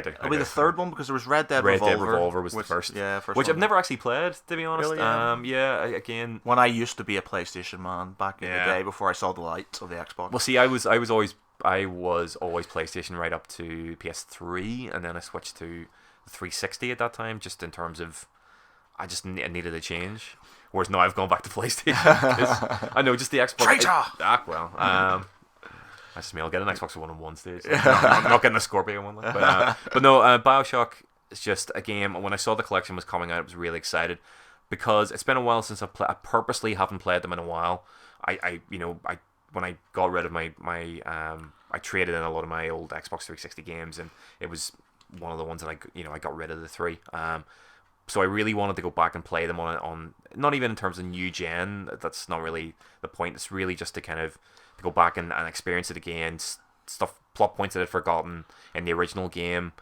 do. It'll be the third one, because there was Red Dead Revolver. Red Dead Revolver was the first. Yeah, first which one. I've never actually played, to be honest. Really, again, when I used to be a PlayStation man back in the day before I saw the light of the Xbox. Well, see, I was always PlayStation right up to PS3, and then I switched to 360 at that time, just in terms of I needed a change. Whereas now I've gone back to PlayStation, because I know just the Xbox. Traitor! That's just me. I'll get an Xbox One on one stage. I'm not getting a Scorpio one. But no, BioShock is just a game. When I saw the collection was coming out, I was really excited, because it's been a while since I purposely haven't played them in a while. When I got rid of my I traded in a lot of my old Xbox 360 games, and it was one of the ones that I got rid of the 3. So I really wanted to go back and play them on not even in terms of new gen. That's not really the point. It's really just to kind of go back and experience it again. Plot points that I'd forgotten in the original game.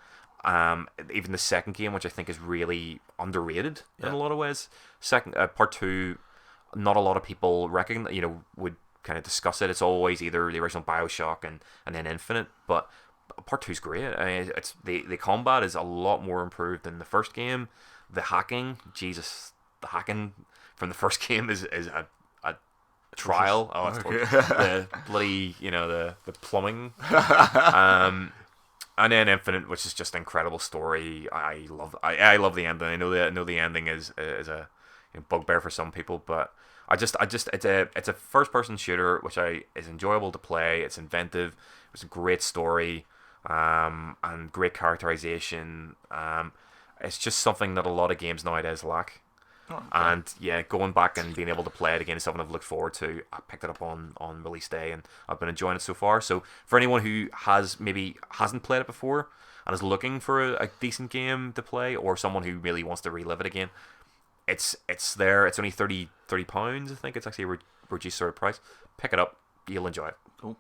Even the second game, which I think is really underrated in a lot of ways. Part 2, not a lot of people would kind of discuss it. It's always either the original BioShock and then Infinite, but Part 2 is great. I mean, it's the combat is a lot more improved than the first game. The hacking from the first game is a trial. Oh, it's the bloody, the plumbing. And then Infinite, which is just an incredible story. I love the ending. I know the ending is a bugbear for some people, but it's a first person shooter which is enjoyable to play. It's inventive. It's a great story, and great characterization. It's just something that a lot of games nowadays lack. And yeah, going back and being able to play it again is something I've looked forward to. I picked it up on release day, and I've been enjoying it so far. So for anyone who hasn't played it before and is looking for a decent game to play, or someone who really wants to relive it again, it's there. It's only £30, I think. It's actually a reduced sort of price. Pick it up. You'll enjoy it. Cool.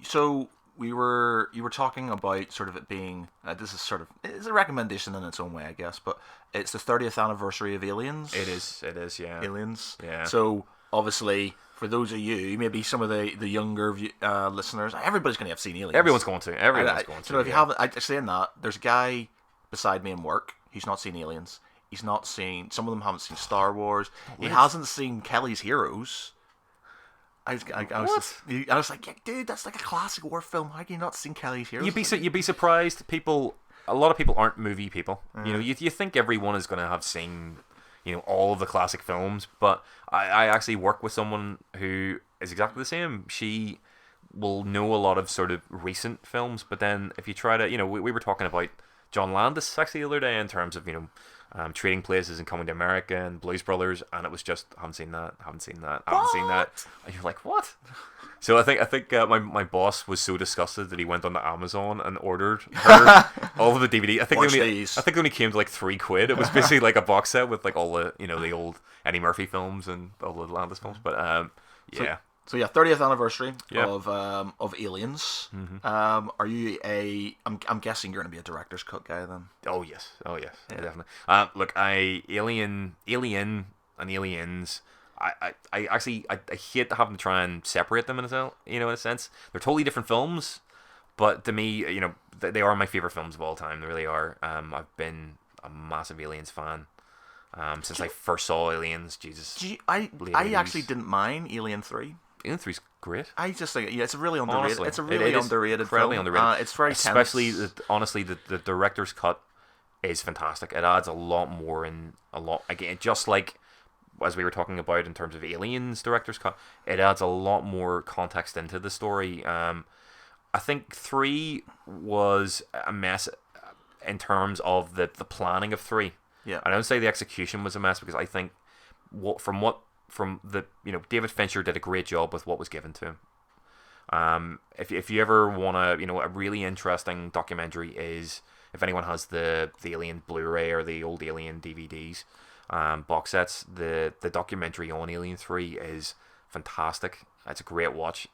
So you were talking about sort of it being this is sort of, it's a recommendation in its own way, I guess, but it's the 30th anniversary of Aliens. It is, yeah. Aliens. Yeah. So obviously, for those of you, maybe some of the younger listeners, everybody's going to have seen Aliens. Everyone's going to. So if you haven't, saying that, there's a guy beside me in work who's not seen Aliens. He's not seen. Some of them haven't seen Star Wars. He hasn't seen Kelly's Heroes. I was like, yeah, dude, that's like a classic war film. How can you not seen Kelly's Heroes? You'd be surprised. A lot of people aren't movie people. You know, you think everyone is going to have seen, all of the classic films. But I actually work with someone who is exactly the same. She will know a lot of sort of recent films, but then if you try to, we were talking about John Landis actually the other day in terms of, Trading Places and Coming to America and Blues Brothers, and it was just haven't seen that, and you're like, what? So I think my boss was so disgusted that he went onto Amazon and ordered her all of the DVD. I think they only came to like £3. It was basically like a box set with like all the the old Eddie Murphy films and all the Landis films. But yeah. So yeah, 30th anniversary of Aliens. Mm-hmm. Are you I'm guessing you're going to be a director's cut guy then? Oh yes, yeah, definitely. Look, Alien and Aliens. I actually hate having to try and separate them in a sense. They're totally different films, but to me, they are my favorite films of all time. They really are. I've been a massive Aliens fan since I first saw Aliens. Jesus, I actually didn't mind Alien 3. Alien 3's great. I just think it's a really underrated. Honestly, it's a really underrated incredibly film. underrated. It's very especially tense. Honestly, the director's cut is fantastic. It adds a lot more again, just like as we were talking about in terms of Aliens director's cut, it adds a lot more context into the story. I think 3 was a mess in terms of the planning of 3. Yeah. I don't say the execution was a mess because I think David Fincher did a great job with what was given to him. If you ever want to, a really interesting documentary is, if anyone has the Alien Blu-ray or the old Alien DVDs box sets, the documentary on Alien 3 is fantastic. It's a great watch.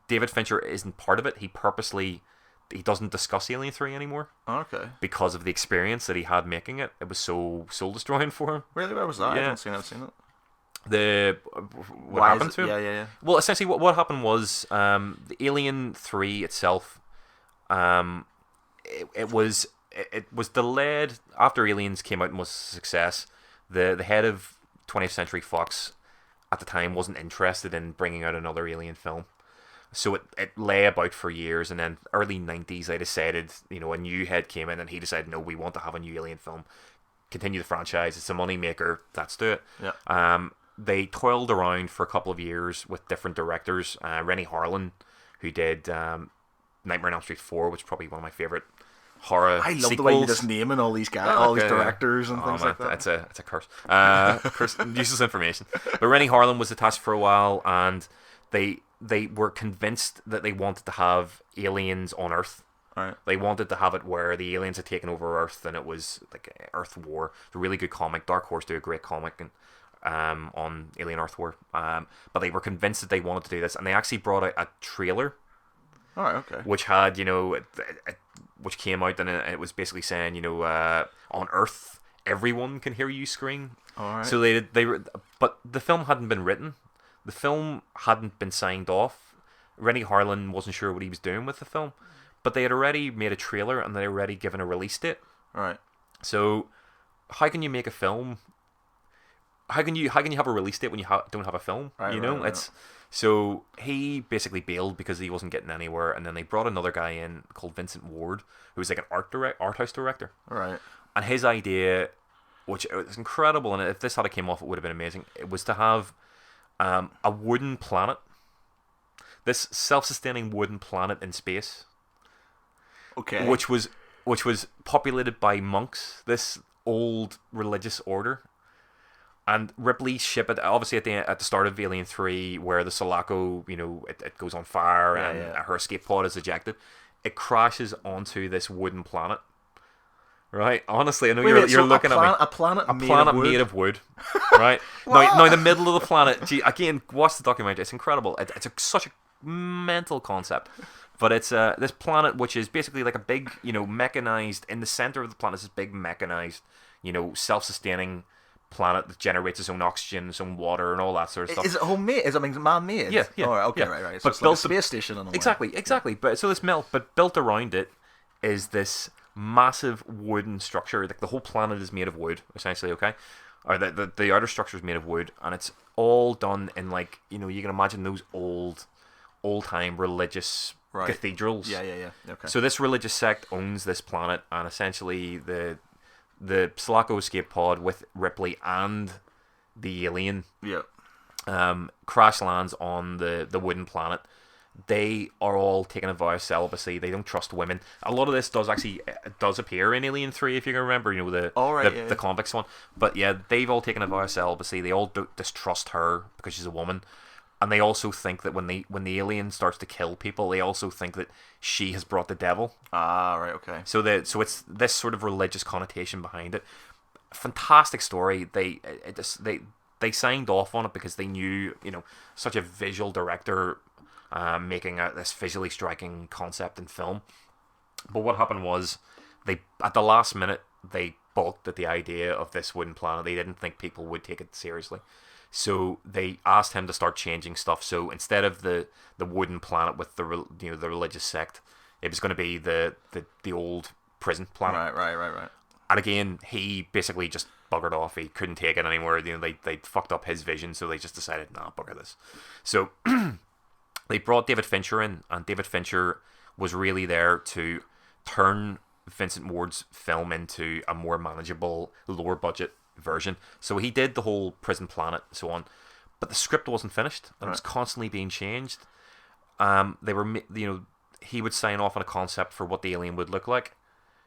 David Fincher isn't part of it. He doesn't discuss Alien 3 anymore. Okay. Because of the experience that he had making it. It was so soul destroying for him. Really? Where was that? Yeah. I haven't seen it. What happened to him? Yeah. Well, essentially, what happened was the Alien 3 itself. It was delayed after Aliens came out and was a success. The head of 20th Century Fox at the time wasn't interested in bringing out another Alien film, so it lay about for years. And then early 90s, they decided, a new head came in, and he decided, no, we want to have a new Alien film. Continue the franchise. It's a money maker. Let's do it. Yeah. They toiled around for a couple of years with different directors. Rennie Harlan, who did Nightmare on Elm Street 4, which is probably one of my favorite horror I love sequels. the way you just naming all these guys, all these directors and things like that. It's a curse. Useless information. But Rennie Harlan was attached for a while, and they were convinced that they wanted to have aliens on Earth. Right. They wanted to have it where the aliens had taken over Earth, and it was like Earth War. It's a really good comic. Dark Horse do a great comic on Alien Earth War. But they were convinced that they wanted to do this, and they actually brought out a trailer. All right. Okay. Which had, which came out, and it was basically saying, on Earth everyone can hear you scream. All right. So but the film hadn't been written. The film hadn't been signed off. Rennie Harlan wasn't sure what he was doing with the film. But they had already made a trailer, and they had already given a release date. Right. So, how can you make a film? How can you have a release date when you don't have a film? Right, Right. So he basically bailed because he wasn't getting anywhere, and then they brought another guy in called Vincent Ward, who was like an art house director. Right. And his idea, which was incredible, and if this had came off, it would have been amazing. It was to have a wooden planet, this self-sustaining wooden planet in space. Okay. Which was populated by monks, this old religious order, And Ripley's ship, obviously at the start of Alien 3, where the Sulaco, it goes on fire and her escape pod is ejected, it crashes onto this wooden planet. Right? Honestly, I know you're looking at me. A planet made of wood. Right? now, the middle of the planet, again, watch the documentary. It's incredible. It's such a mental concept. But it's this planet, which is basically like a big, mechanized, in the center of the planet is this big mechanized, self-sustaining planet that generates its own oxygen, its own water, and all that sort of stuff. Is it homemade? Is it man-made? Yeah. Oh, okay, yeah. right. So but it's like a space station in a way. Exactly. But so but built around it is this massive wooden structure. Like the whole planet is made of wood, essentially. Okay, or the outer structure is made of wood, and it's all done in like you can imagine those old time religious cathedrals. Yeah. Okay. So this religious sect owns this planet, and essentially the Sulaco escape pod with Ripley and the alien crash lands on the wooden planet. They are all taking a vow of celibacy. They don't trust women. A lot of this does appear in Alien 3, if you can remember, the convicts one. But yeah, they've all taken a vow of celibacy. They all distrust her because she's a woman. And they also think that when the alien starts to kill people, they also think that she has brought the devil. Ah, right, okay. So it's this sort of religious connotation behind it. Fantastic story. They signed off on it because they knew, such a visual director making this visually striking concept in film. But what happened was, at the last minute, they balked at the idea of this wooden planet. They didn't think people would take it seriously. So they asked him to start changing stuff. So instead of the wooden planet with the religious sect, it was going to be the old prison planet. Right. And again, he basically just buggered off. He couldn't take it anymore. They fucked up his vision, so they just decided, nah, bugger this. So they brought David Fincher in, and David Fincher was really there to turn Vincent Ward's film into a more manageable, lower budget version. So he did the whole prison planet and so on, but the script wasn't finished and it was constantly being changed. He would sign off on a concept for what the alien would look like.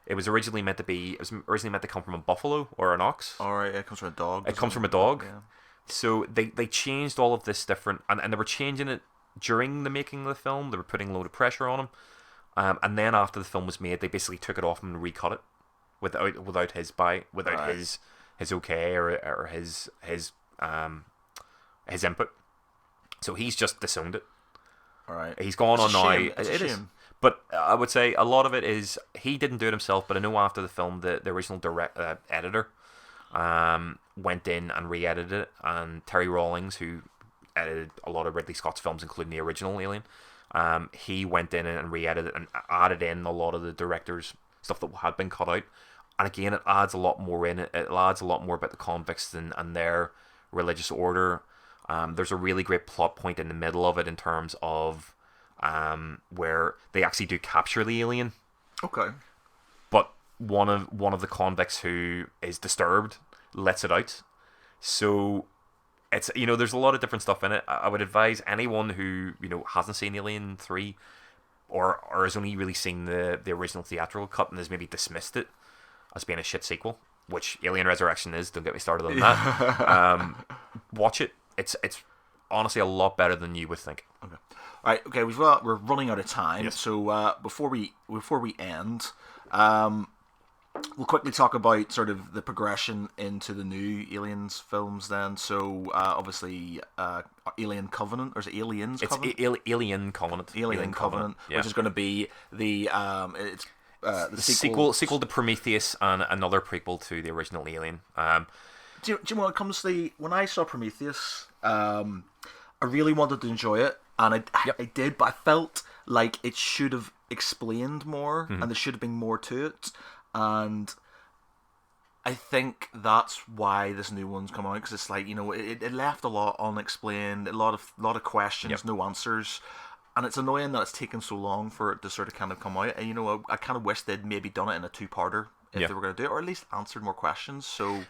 It was originally meant to come from a buffalo or an ox. Alright, it comes from a dog. It comes from a dog. Yeah. So they changed all of this different, and they were changing it during the making of the film. They were putting a load of pressure on him, and then after the film was made, they basically took it off and recut it without his okay or his input. So he's just disowned it. All right. He's gone on now. It's a shame. But I would say a lot of it is he didn't do it himself. But I know after the film, the original editor went in and re-edited it, and Terry Rawlings, who edited a lot of Ridley Scott's films, including the original Alien, he went in and re-edited it and added in a lot of the director's stuff that had been cut out. And again, it adds a lot more in it. It adds a lot more about the convicts and their religious order. There's a really great plot point in the middle of it in terms of where they actually do capture the alien. Okay. But one of the convicts who is disturbed lets it out. So it's there's a lot of different stuff in it. I would advise anyone who hasn't seen Alien 3 or has only really seen the original theatrical cut and has maybe dismissed it as being a shit sequel, which Alien Resurrection is. Don't get me started on that. Watch it. It's honestly a lot better than you would think. Okay. All right. Okay. We're running out of time. Yes. So before we end, we'll quickly talk about sort of the progression into the new Aliens films. Then, so obviously, Alien Covenant, or is it Aliens? Covenant? Alien Covenant. Alien Covenant, yeah. Which is going to be the the sequel to Prometheus and another prequel to the original Alien. Do you know when it comes to when I saw Prometheus, I really wanted to enjoy it, and I did, but I felt like it should have explained more, and there should have been more to it, and I think that's why this new one's come out, because it's like it left a lot unexplained, a lot of questions, no answers. And it's annoying that it's taken so long for it to sort of kind of come out. And, I kind of wish they'd maybe done it in a two-parter if they were going to do it, or at least answered more questions. So,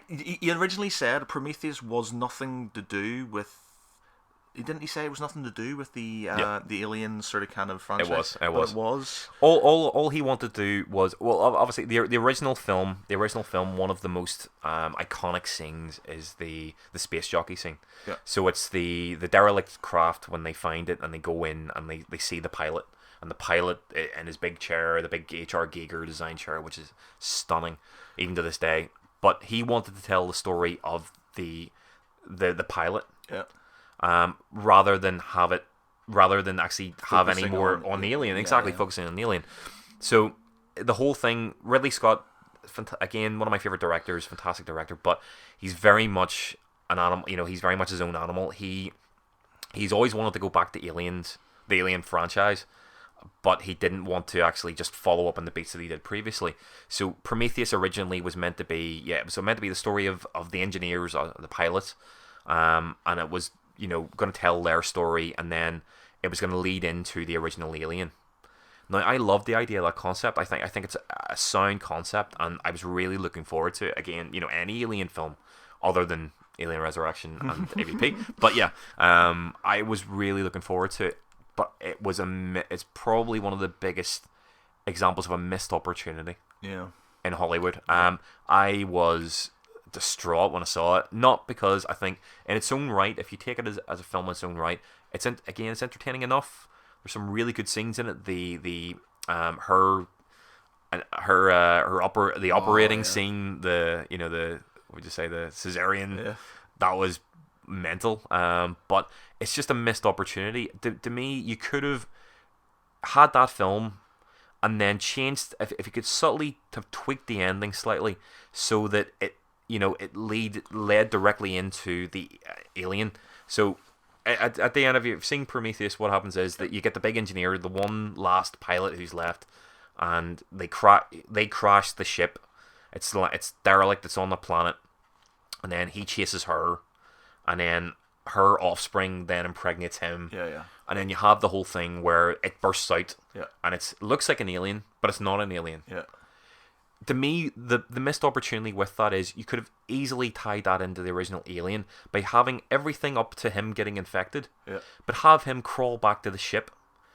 you originally said Prometheus was nothing to do with didn't he say it was nothing to do with the Alien sort of kind of franchise? It was. It was. All he wanted to do was, well, obviously the original film, one of the most iconic scenes is the space jockey scene. Yeah. So it's the derelict craft when they find it and they go in and they see the pilot. And the pilot in his big chair, the big H.R. Giger design chair, which is stunning even to this day. But he wanted to tell the story of the pilot, rather than actually have any more on the alien. Exactly, focusing on the alien. So the whole thing, Ridley Scott, again, one of my favorite directors, fantastic director, but he's very much an animal. He's very much his own animal. He's always wanted to go back to Aliens, the Alien franchise, but he didn't want to actually just follow up on the beats that he did previously. So Prometheus originally was meant to be, the story of the engineers, the pilots, and it was, going to tell their story, and then it was going to lead into the original Alien. Now, I love the idea of that concept. I think it's a sound concept, and I was really looking forward to it. Again, any Alien film other than Alien Resurrection and AVP. But yeah, I was really looking forward to it. But it's probably one of the biggest examples of a missed opportunity. Yeah. In Hollywood. I was distraught when I saw it. Not because I think in its own right, if you take it as a film in its own right, it's entertaining enough. There's some really good scenes in it. The operating scene, the what would you say, the cesarean, that was mental. But it's just a missed opportunity. To me, you could have had that film and then changed, if you could subtly have tweaked the ending slightly so that it led directly into the Alien. So at the end, if you've seen Prometheus, what happens is that you get the big engineer, the one last pilot who's left, and they crash the ship. It's derelict, it's on the planet, and then he chases her, and then her offspring then impregnates him. And then you have the whole thing where it bursts out, and it looks like an alien, but it's not an alien. To me, the missed opportunity with that is you could have easily tied that into the original Alien by having everything up to him getting infected, but have him crawl back to the ship,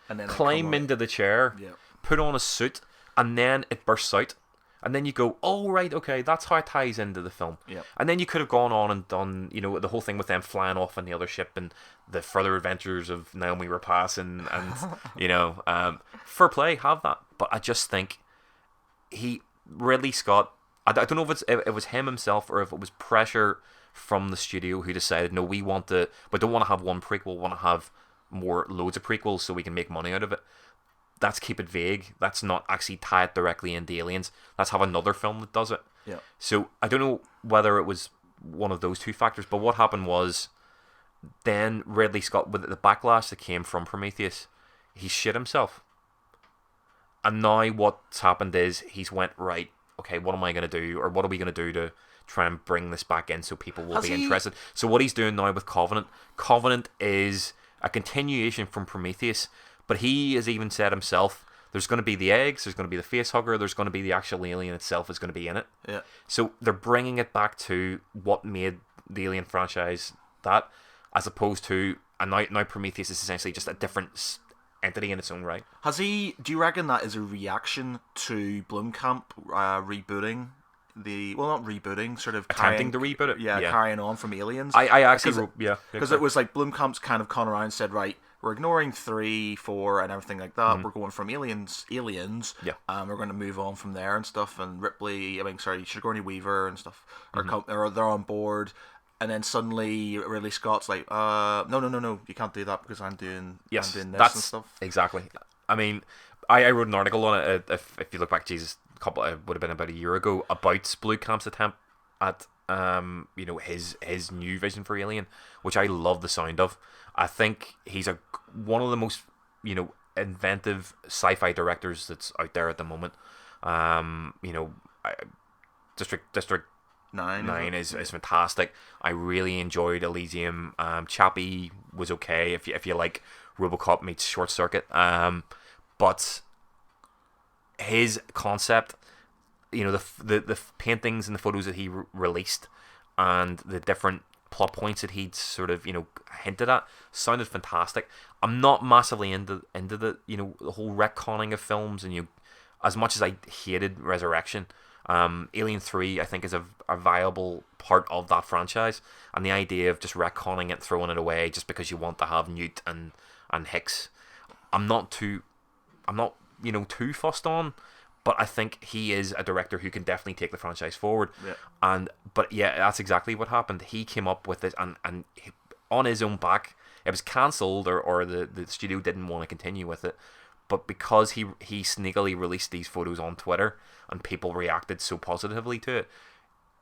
and then climb into the chair, put on a suit, and then it bursts out. And then you go, oh, right, okay, that's how it ties into the film. And then you could have gone on and done, the whole thing with them flying off on the other ship and the further adventures of Naomi Rapace and fair play, have that. But I just think Ridley Scott, I don't know if it was him himself or if it was pressure from the studio who decided, no, we don't want to have one prequel, we want to have loads of prequels so we can make money out of it. Let's keep it vague. Let's not actually tie it directly into Aliens. Let's have another film that does it. So I don't know whether it was one of those two factors, but what happened was then Ridley Scott, with the backlash that came from Prometheus, he shit himself. And now what's happened is he's went, right, okay, what am I going to do? Or what are we going to do to try and bring this back in so people will be interested? So what he's doing now with Covenant is a continuation from Prometheus. But he has even said himself, there's going to be the eggs, there's going to be the face hugger, there's going to be the actual alien itself is going to be in it. So they're bringing it back to what made the Alien franchise that, as opposed to, and now Prometheus is essentially just a different entity in its own right. Do you reckon that is a reaction to Blomkamp rebooting not rebooting, sort of attempting to reboot it? Carrying on from Aliens. I actually, because it was like Blomkamp's kind of gone around and said, right, we're ignoring 3, 4, and everything like that. We're going from aliens. We're going to move on from there and stuff. And Sigourney Weaver and stuff are they're on board. And then suddenly Ridley Scott's like, no, you can't do that because I'm doing this and stuff. Exactly. I mean, I wrote an article on it. If you look back, it would have been about a year ago, about Blomkamp's attempt at his new vision for Alien, which I love the sound of. I think he's one of the most inventive sci-fi directors that's out there at the moment. District 9 is fantastic. I really enjoyed Elysium. Chappie was okay if you like RoboCop meets Short Circuit. But his concept, the paintings and the photos that he released, and the different plot points that he'd sort of hinted at sounded fantastic. I'm not massively into the the whole retconning of films, and as much as I hated Resurrection, Alien 3 I think is a viable part of that franchise, and the idea of just retconning it, throwing it away just because you want to have Newt and Hicks, I'm not too fussed on. But I think he is a director who can definitely take the franchise forward. Yeah. But that's exactly what happened. He came up with this, and on his own back, it was cancelled, or the studio didn't want to continue with it. But because he sneakily released these photos on Twitter, and people reacted so positively to it,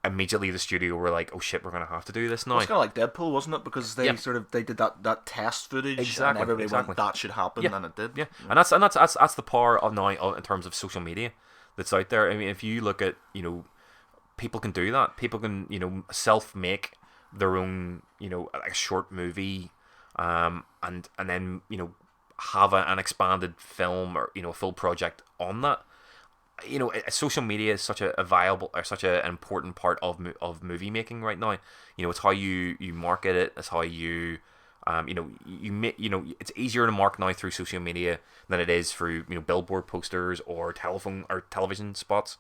immediately the studio were like, "Oh shit, we're gonna have to do this now." Well, it's kind of like Deadpool, wasn't it? Because they they did that test footage, and everybody went, "That should happen," and it did. Yeah, and that's the power of now in terms of social media that's out there. I mean, if you look at people can do that. People can self-make their own a short movie, and then have an expanded film or a full project on that. Social media is such a viable or such an important part of movie making right now. It's how you market it. It's how you it's easier to market now through social media than it is through billboard posters or television spots.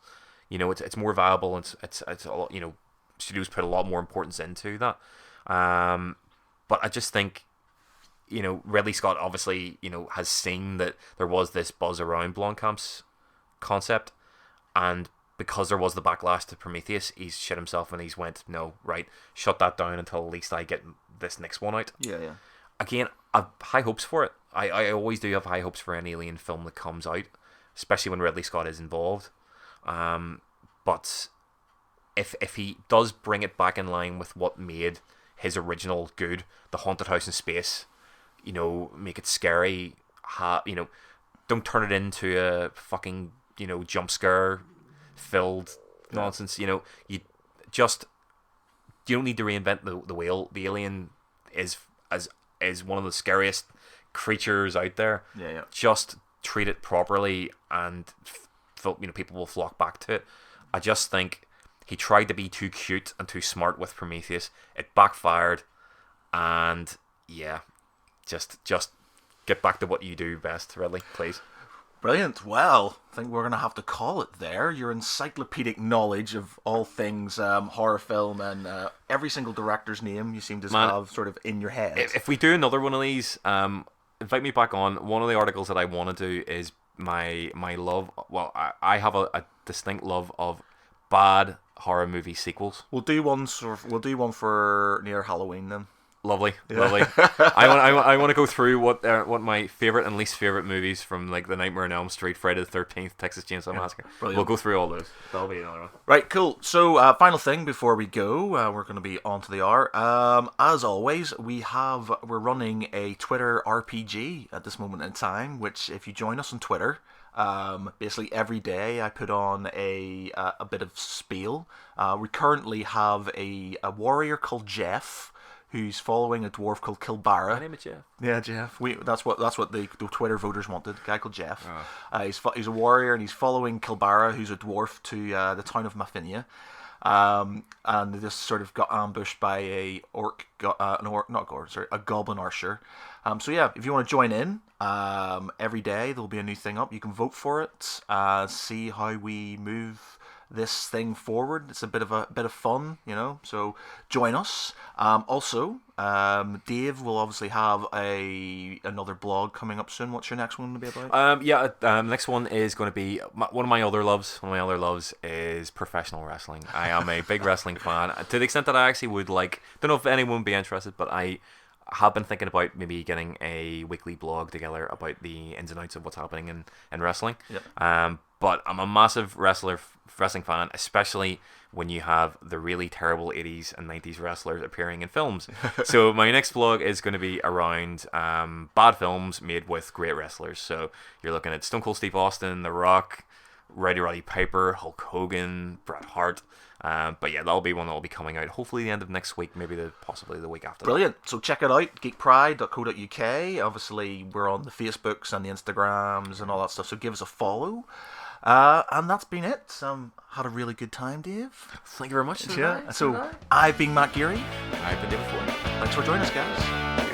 It's more viable, and it's a lot, studios put a lot more importance into that. But I just think Ridley Scott obviously has seen that there was this buzz around Blomkamp's concept, and because there was the backlash to Prometheus, he's shit himself and he's went, no, right, shut that down until at least I get this next one out. Yeah. Again, I have high hopes for it. I always do have high hopes for an Alien film that comes out, especially when Ridley Scott is involved. But if he does bring it back in line with what made his original good, the haunted house in space, make it scary, don't turn it into a fucking jump scare filled nonsense. You don't need to reinvent the wheel. The alien is one of the scariest creatures out there. Yeah. Just treat it properly, and people will flock back to it. I just think he tried to be too cute and too smart with Prometheus. It backfired, and just get back to what you do best, Ridley, please. Brilliant. Well, I think we're going to have to call it there. Your encyclopedic knowledge of all things horror film and every single director's name you seem to have sort of in your head. If we do another one of these, invite me back on. One of the articles that I want to do is my love. Well, I have a distinct love of bad horror movie sequels. We'll do one for near Halloween then. Lovely. I want to go through what my favorite and least favorite movies from like The Nightmare on Elm Street, Friday the 13th, Texas Chainsaw Massacre. Brilliant. We'll go through all those. That'll be another one. Right, cool. So, final thing before we go, we're going to be on to the hour. As always, we're running a Twitter RPG at this moment in time, which if you join us on Twitter, basically every day I put on a bit of spiel. We currently have a warrior called Jeff, who's following a dwarf called Kilbara. My name is Jeff. Yeah, Jeff. That's what the Twitter voters wanted. A guy called Jeff. Oh. He's a warrior, and he's following Kilbara, who's a dwarf, to the town of Maffinia. And they just sort of got ambushed by a goblin archer. So yeah, if you want to join in, every day there'll be a new thing up. You can vote for it. See how we move this thing forward. It's a bit of fun, so join us. Also, Dave will obviously have another blog coming up soon. What's your next one to be about? Next one is going to be one of my other loves. One of my other loves is professional wrestling. I am a big wrestling fan, to the extent that I actually would don't know if anyone would be interested, but I have been thinking about maybe getting a weekly blog together about the ins and outs of what's happening in wrestling. Yep. But I'm a massive wrestling fan, especially when you have the really terrible 80s and 90s wrestlers appearing in films. So my next blog is going to be around bad films made with great wrestlers. So you're looking at Stone Cold Steve Austin, The Rock, Roddy Piper, Hulk Hogan, Bret Hart. But yeah, that'll be one that'll be coming out hopefully the end of next week, maybe possibly the week after. Brilliant. So check it out, geekpride.co.uk. Obviously, we're on the Facebooks and the Instagrams and all that stuff, so give us a follow. And that's been it. Had a really good time, Dave. Thank you very much. So I've been Matt Geary. I've been David Ford. Thanks for joining us, guys.